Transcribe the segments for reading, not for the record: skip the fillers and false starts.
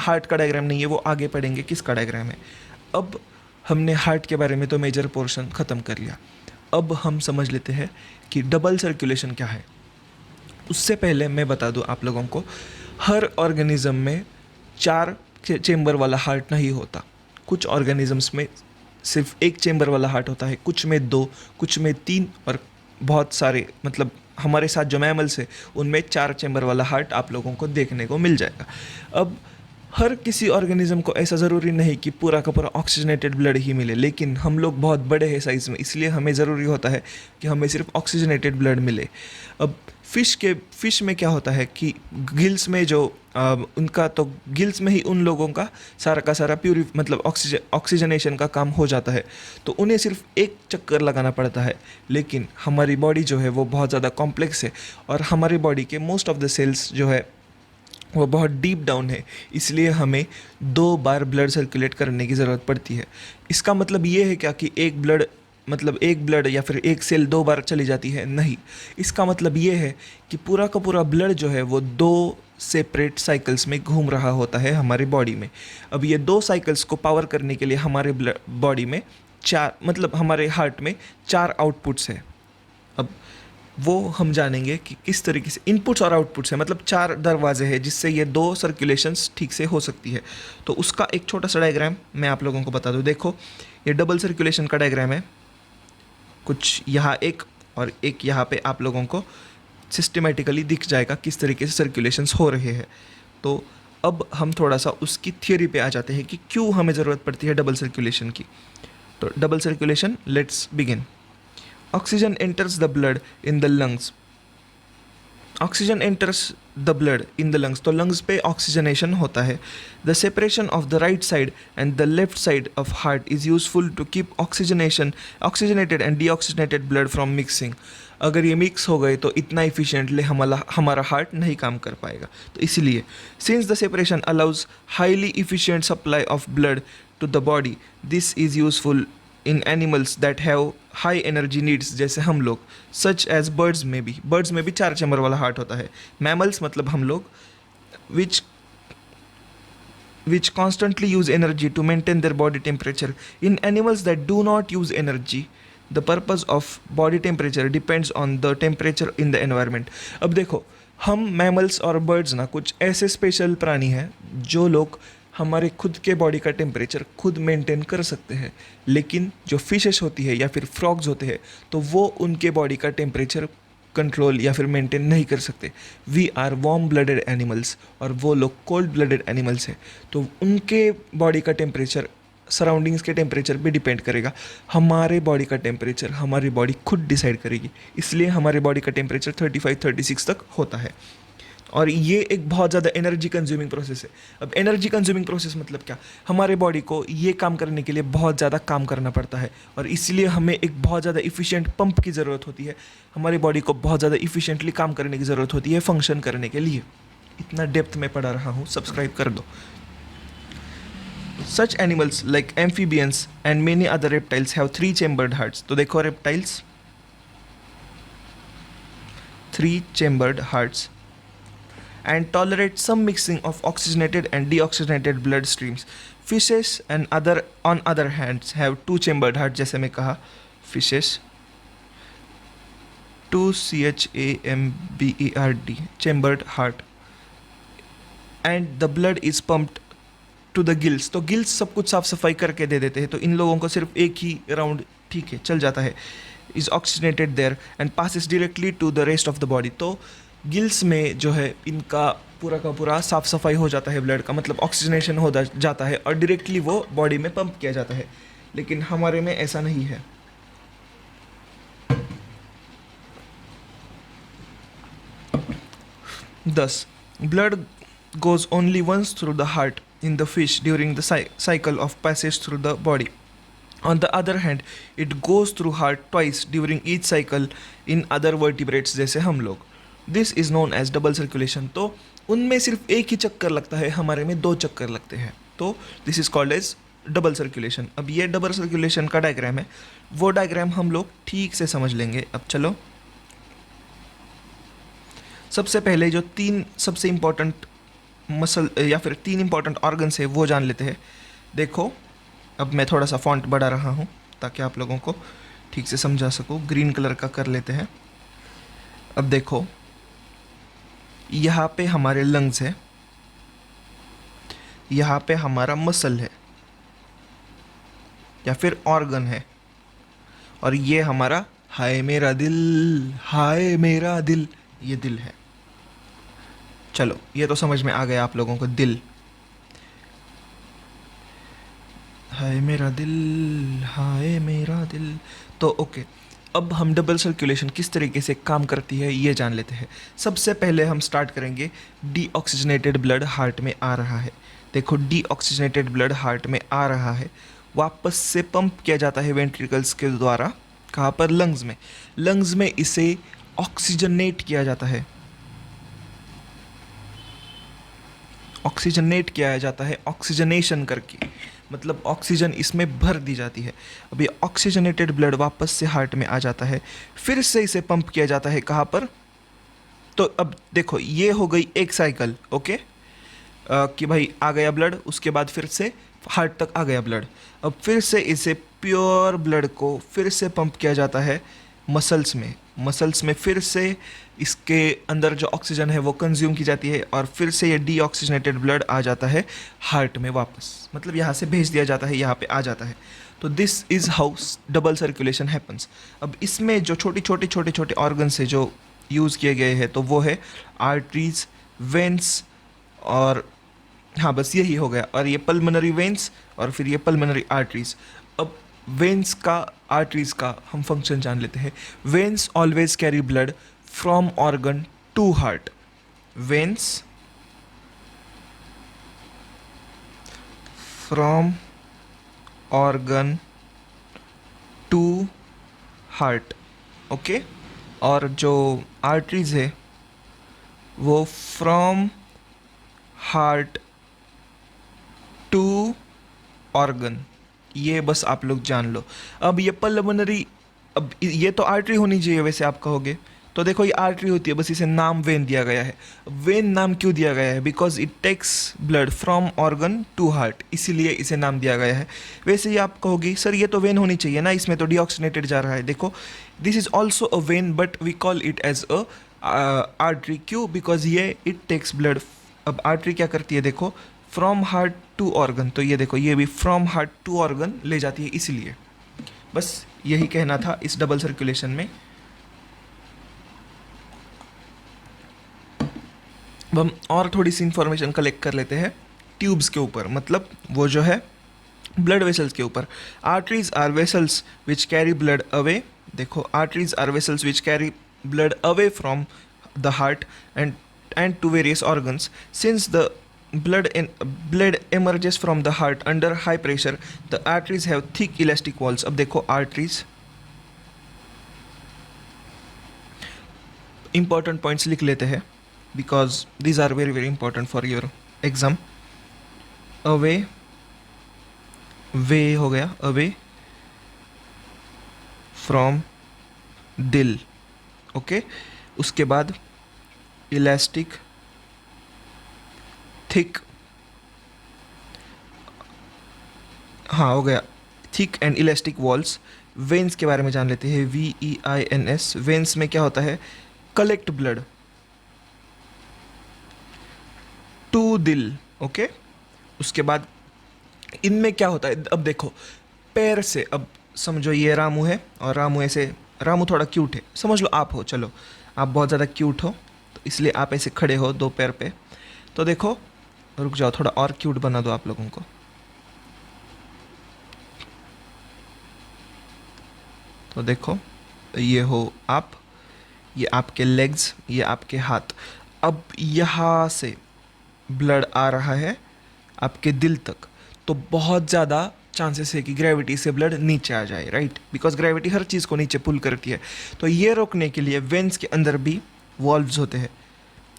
Heart का diagram नहीं है, वो आगे पढ़ेंगे किसका डायग्राम है। अब हमने हार्ट के बारे में तो मेजर पोर्शन ख़त्म कर लिया। अब हम समझ लेते हैं कि डबल सर्कुलेशन क्या है। उससे पहले मैं बता दूं आप लोगों को, हर ऑर्गेनिज्म में 4 चेंबर वाला हार्ट नहीं होता। कुछ ऑर्गेनिजम्स में सिर्फ 1 चेंबर वाला हार्ट होता है, कुछ में 2, कुछ में 3, और बहुत सारे मतलब हमारे साथ जो मैमल्स है उनमें 4 चेंबर वाला हार्ट आप लोगों को देखने को मिल जाएगा। अब हर किसी ऑर्गेनिज्म को ऐसा ज़रूरी नहीं कि पूरा का पूरा ऑक्सीजनेटेड ब्लड ही मिले, लेकिन हम लोग बहुत बड़े हैं साइज़ में, इसलिए हमें ज़रूरी होता है कि हमें सिर्फ ऑक्सीजनेटेड ब्लड मिले। अब फ़िश में क्या होता है कि गिल्स में जो उनका तो गिल्स में ही उन लोगों का सारा मतलब ऑक्सीजनेशन का काम हो जाता है, तो उन्हें सिर्फ एक चक्कर लगाना पड़ता है। लेकिन हमारी बॉडी जो है वो बहुत ज़्यादा कॉम्प्लेक्स है, और हमारी बॉडी के मोस्ट ऑफ द सेल्स जो है वो बहुत डीप डाउन है, इसलिए हमें 2 बार ब्लड सर्कुलेट करने की ज़रूरत पड़ती है। इसका मतलब ये है क्या कि एक ब्लड या फिर एक सेल 2 बार चली जाती है? नहीं। इसका मतलब ये है कि पूरा का पूरा ब्लड जो है वो 2 सेपरेट साइकिल्स में घूम रहा होता है हमारी बॉडी में। अब ये 2 साइकिल्स को पावर करने के लिए हमारे बॉडी में 4 मतलब हमारे हार्ट में 4 आउटपुट्स है। अब वो हम जानेंगे कि किस तरीके से इनपुट्स और आउटपुट्स है, मतलब 4 दरवाजे हैं जिससे ये 2 सर्कुलेशंस ठीक से हो सकती है। तो उसका एक छोटा सा डायग्राम मैं आप लोगों को बता दूं। देखो, ये डबल सर्कुलेशन का डायग्राम है। कुछ यहाँ एक और एक यहाँ पे आप लोगों को सिस्टमेटिकली दिख जाएगा किस तरीके से सर्कुलेशंस हो रहे हैं। तो अब हम थोड़ा सा उसकी थियोरी पे आ जाते हैं कि क्यों हमें ज़रूरत पड़ती है डबल सर्कुलेशन की। तो double circulation, let's begin. Oxygen enters the blood in the lungs. Oxygen enters the blood in the lungs, तो लंग्स पे ऑक्सीजनेशन होता है। The separation of the right side and the left side of heart is useful to keep oxygenated and deoxygenated blood from mixing. अगर ये mix हो गए तो इतना इफिशिएंटली हमारा हार्ट नहीं काम कर पाएगा। तो इसलिए since the separation allows highly efficient supply of blood to the body, this is useful in animals that have high energy needs, जैसे हम लोग, सच एज बर्ड्स में भी 4 चैम्बर वाला हार्ट होता है। मैमल्स मतलब हम लोग, which constantly use energy to maintain their body temperature. In animals that do not use energy, the purpose of body temperature depends on the temperature in the environment. अब देखो, हम mammals और birds ना कुछ ऐसे स्पेशल प्राणी हैं जो लोग हमारे खुद के बॉडी का टेम्परेचर खुद मेंटेन कर सकते हैं, लेकिन जो फिशेस होती है या फिर फ्रॉग्स होते हैं तो वो उनके बॉडी का टेम्परेचर कंट्रोल या फिर मेंटेन नहीं कर सकते। We are warm blooded animals और वो लोग कोल्ड ब्लडेड एनिमल्स हैं, तो उनके बॉडी का टेम्परेचर सराउंडिंग्स के टेम्परेचर पे डिपेंड करेगा। हमारे बॉडी का टेम्परेचर हमारी बॉडी खुद डिसाइड करेगी, इसलिए हमारे बॉडी का टेम्परेचर 35-36 तक होता है। और ये एक बहुत ज़्यादा एनर्जी कंज्यूमिंग प्रोसेस है। अब एनर्जी कंज्यूमिंग प्रोसेस मतलब क्या? हमारे बॉडी को ये काम करने के लिए बहुत ज़्यादा काम करना पड़ता है, और इसलिए हमें एक बहुत ज़्यादा इफ़िशिएंट पंप की ज़रूरत होती है। हमारी बॉडी को बहुत ज़्यादा इफ़िशिएंटली काम करने की ज़रूरत होती है फंक्शन करने के लिए। इतना डेप्थ में पढ़ा रहा हूँ, सब्सक्राइब कर दो। Such animals like amphibians and many other reptiles have 3 chambered hearts. तो देखो reptiles 3 chambered hearts and tolerate some mixing of oxygenated and deoxygenated blood streams. Fishes and on other hands have 2 chambered hearts, जैसे मैं कहा fishes 2 CHAMBERD chambered heart and the blood is pumped to the gills. तो gills सब कुछ साफ सफाई करके दे देते हैं, तो इन लोगों को सिर्फ एक ही राउंड ठीक है चल जाता है, is oxygenated there and passes directly to the rest of the body. तो गिल्स में जो है इनका पूरा का पूरा साफ सफाई हो जाता है ब्लड का, मतलब ऑक्सीजनेशन हो जाता है और डायरेक्टली वो बॉडी में पंप किया जाता है, लेकिन हमारे में ऐसा नहीं है। Thus, blood goes only once through the heart in the fish during the cycle of passage through the body. On the other hand, it goes through heart twice during each cycle in other vertebrates, जैसे हम लोग. This is known as double circulation. तो उनमें सिर्फ एक ही चक्कर लगता है, हमारे में 2 चक्कर लगते हैं, तो this is called as double circulation. अब ये डबल सर्कुलेशन का डायग्राम है, वो डायग्राम हम लोग ठीक से समझ लेंगे। अब चलो, सबसे पहले जो 3 सबसे इम्पोर्टेंट मसल या फिर 3 इंपॉर्टेंट ऑर्गन्स है वो जान लेते हैं। देखो, अब मैं थोड़ा सा फॉन्ट बढ़ा रहा हूँ ताकि आप लोगों को ठीक से समझा सकूँ। ग्रीन कलर का कर लेते हैं। अब देखो, यहाँ पे हमारे लंग्स है, यहाँ पे हमारा मसल है या फिर ऑर्गन है, और ये हमारा हाय मेरा दिल, हाय मेरा दिल, ये दिल है। चलो, ये तो समझ में आ गया आप लोगों को, दिल, हाय मेरा दिल, हाय मेरा दिल। तो ओके, अब हम डबल सर्कुलेशन किस तरीके से काम करती है ये जान लेते हैं। सबसे पहले हम स्टार्ट करेंगे, डीऑक्सीजनेटेड ब्लड हार्ट में आ रहा है। देखो, डीऑक्सीजनेटेड ब्लड हार्ट में आ रहा है, वापस से पंप किया जाता है वेंट्रिकल्स के द्वारा। कहाँ पर? लंग्स में। लंग्स में इसे ऑक्सीजनेट किया जाता है, ऑक्सीजनेट किया जाता है, ऑक्सीजनेशन करके, मतलब ऑक्सीजन इसमें भर दी जाती है। अब ये ऑक्सीजनेटेड ब्लड वापस से हार्ट में आ जाता है, फिर से इसे पंप किया जाता है। कहाँ पर? तो अब देखो, ये हो गई एक साइकिल, ओके, कि भाई आ गया ब्लड, उसके बाद फिर से हार्ट तक आ गया ब्लड। अब फिर से इसे प्योर ब्लड को फिर से पंप किया जाता है मसल्स में। मसल्स में फिर से इसके अंदर जो ऑक्सीजन है वो कंज्यूम की जाती है, और फिर से ये डीऑक्सीजनेटेड ब्लड आ जाता है हार्ट में वापस, मतलब यहाँ से भेज दिया जाता है, यहाँ पे आ जाता है। तो this is how double circulation happens. अब इसमें जो छोटे छोटे ऑर्गन्स है जो यूज़ किए गए हैं, तो वो है आर्टरीज, वेन्स, और हाँ बस यही हो गया। और ये पल्मोनरी वेन्स और फिर ये पल्मोनरी आर्टरीज। अब वेन्स का, आर्टरीज का हम फंक्शन जान लेते हैं। Veins always carry blood from organ to heart. Veins from organ to heart, okay. और जो आर्टरीज है वो फ्रॉम हार्ट टू ऑर्गन। ये बस आप लोग जान लो। अब ये पल्मोनरी, अब ये तो आर्टरी होनी चाहिए वैसे आप कहोगे, तो देखो ये आर्टरी होती है, बस इसे नाम वेन दिया गया है। वेन नाम क्यों दिया गया है? Because it takes blood from organ to heart, इसीलिए इसे नाम दिया गया है। वैसे ही आप कहोगे सर ये तो वेन होनी चाहिए ना, इसमें तो डीऑक्सीनेटेड जा रहा है। देखो, this is also a vein but we call it as a artery. क्यों? बिकॉज ये इट टेक्स ब्लड। अब आर्टरी क्या करती है? देखो, फ्रॉम हार्ट टू ऑर्गन, तो ये देखो ये भी फ्रॉम हार्ट टू ऑर्गन ले जाती है, इसलिए बस यही कहना था इस डबल सर्कुलेशन में। अब हम और थोड़ी सी इंफॉर्मेशन कलेक्ट कर लेते हैं ट्यूब्स के ऊपर, मतलब वो जो है ब्लड वेसल्स के ऊपर। Arteries are vessels which carry blood away. देखो, arteries are vessels which carry blood away from the heart and to various organs. Since the blood emerges from the heart under high pressure, the arteries have thick elastic walls. अब देखो, arteries, important points लिख लेते हैं because these are very very important for your exam. Away, वे हो गया, away from दिल, okay. उसके बाद इलास्टिक, थिक, हाँ हो गया, thick and elastic walls. Veins के बारे में जान लेते हैं, VEINS। वेन्स में क्या होता है? कलेक्ट ब्लड टू दिल, ओके। उसके बाद इनमें क्या होता है? अब देखो, पैर से, अब समझो ये रामू है, और रामू ऐसे, रामू थोड़ा क्यूट है, समझ लो आप हो, चलो आप बहुत ज़्यादा क्यूट हो, तो इसलिए आप ऐसे खड़े हो दो पैर पे। तो देखो, रुक जाओ, थोड़ा और क्यूट बना दो आप लोगों को। तो देखो, ये हो आप, ये आपके लेग्स, ये आपके हाथ। अब यहाँ से ब्लड आ रहा है आपके दिल तक, तो बहुत ज़्यादा चांसेस है कि ग्रेविटी से ब्लड नीचे आ जाए, राइट? बिकॉज ग्रेविटी हर चीज़ को नीचे पुल करती है। तो ये रोकने के लिए वेन्स के अंदर भी वॉल्व्स होते हैं।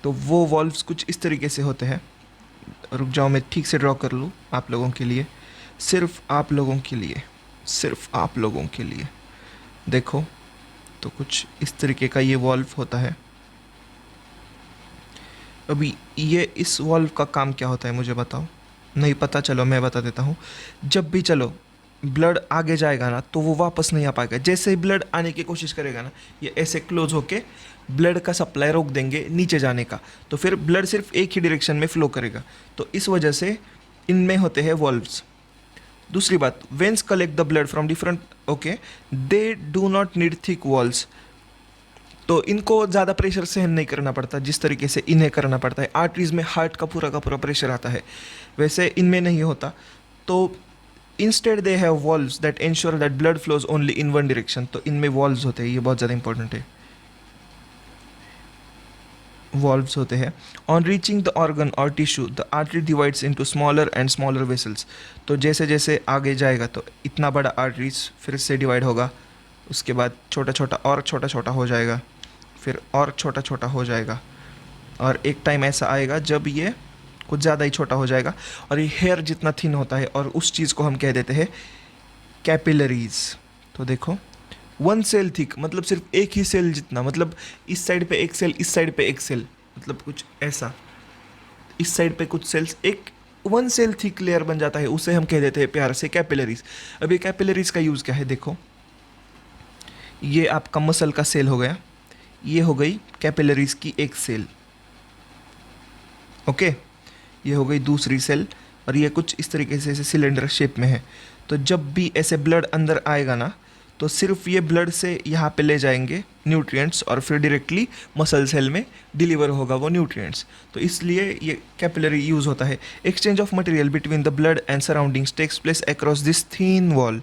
तो वो वॉल्व्स कुछ इस तरीके से होते हैं, रुक जाओ मैं ठीक से ड्रॉ कर लूँ आप लोगों के लिए, सिर्फ आप लोगों के लिए, सिर्फ आप लोगों के लिए। देखो, तो कुछ इस तरीके का ये वॉल्व होता है। अभी ये इस वॉल्व का काम क्या होता है मुझे बताओ। नहीं पता, चलो मैं बता देता हूँ। जब भी चलो ब्लड आगे जाएगा ना तो वो वापस नहीं आ पाएगा। जैसे ही ब्लड आने की कोशिश करेगा ना, ये ऐसे क्लोज होके ब्लड का सप्लाई रोक देंगे नीचे जाने का, तो फिर ब्लड सिर्फ एक ही डायरेक्शन में फ्लो करेगा। तो इस वजह से इनमें होते हैं वॉल्व्स। दूसरी बात, veins collect the blood from different, okay, they do not need thick walls. तो इनको ज़्यादा प्रेशर सहन नहीं करना पड़ता जिस तरीके से इन्हें करना पड़ता है। आर्टरीज में हार्ट का पूरा प्रेशर आता है, वैसे इनमें नहीं होता। तो instead they have valves that ensure that blood flows only in one direction. तो इनमें वॉल्व्स होते हैं, ये बहुत ज़्यादा इंपॉर्टेंट है, वॉल्व्स होते हैं। ऑन रीचिंग द ऑर्गन और tissue the artery divides into smaller and smaller vessels. तो जैसे जैसे आगे जाएगा तो इतना बड़ा आर्टरीज फिर से डिवाइड होगा, उसके बाद छोटा छोटा और छोटा छोटा हो जाएगा, फिर और छोटा छोटा हो जाएगा, और एक टाइम ऐसा आएगा जब ये कुछ ज़्यादा ही छोटा हो जाएगा और ये हेयर जितना थिन होता है, और उस चीज़ को हम कह देते हैं कैपिलरीज। तो देखो, वन सेल थिक मतलब सिर्फ एक ही सेल जितना, मतलब इस साइड पे एक सेल, इस साइड पे एक सेल, मतलब कुछ ऐसा, इस साइड पे कुछ सेल्स, एक वन सेल थिक लेयर बन जाता है, उसे हम कह देते हैं प्यार से कैपिलरीज। अब ये कैपिलरीज का यूज़ क्या है, देखो ये आपका मसल का सेल हो गया, ये हो गई कैपिलरीज की एक सेल, ओके, ये हो गई दूसरी सेल, और ये कुछ इस तरीके से ऐसे सिलेंडर शेप में है। तो जब भी ऐसे ब्लड अंदर आएगा ना, तो सिर्फ ये ब्लड से यहाँ पे ले जाएंगे न्यूट्रिएंट्स, और फिर डायरेक्टली मसल सेल में डिलीवर होगा वो न्यूट्रिएंट्स। तो इसलिए ये कैपिलरी यूज़ होता है। Exchange of material between the blood and surroundings takes place across this thin wall.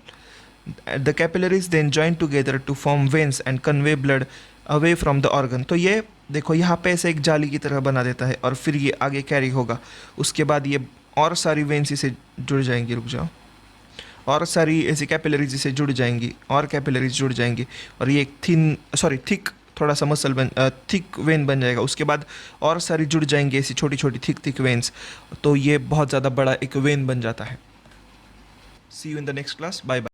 The capillaries then join together to form veins and convey blood away from the organ. तो ये देखो यहाँ पे ऐसे एक जाली की तरह बना देता है, और फिर ये आगे कैरी होगा, उसके बाद ये और सारी वेन्स इसे जुड़ जाएंगी, रुक जाओ, और सारी ऐसी कैपिलरीज इसे जुड़ जाएंगी, और कैपिलरीज जुड़ जाएंगी, और ये एक थिक थोड़ा सा मसल थिक वेन बन जाएगा। उसके बाद और सारी जुड़ जाएंगी ऐसी छोटी छोटी थिक वेन्स, तो ये बहुत ज़्यादा बड़ा एक वेन बन जाता है। See you in the next class, bye bye.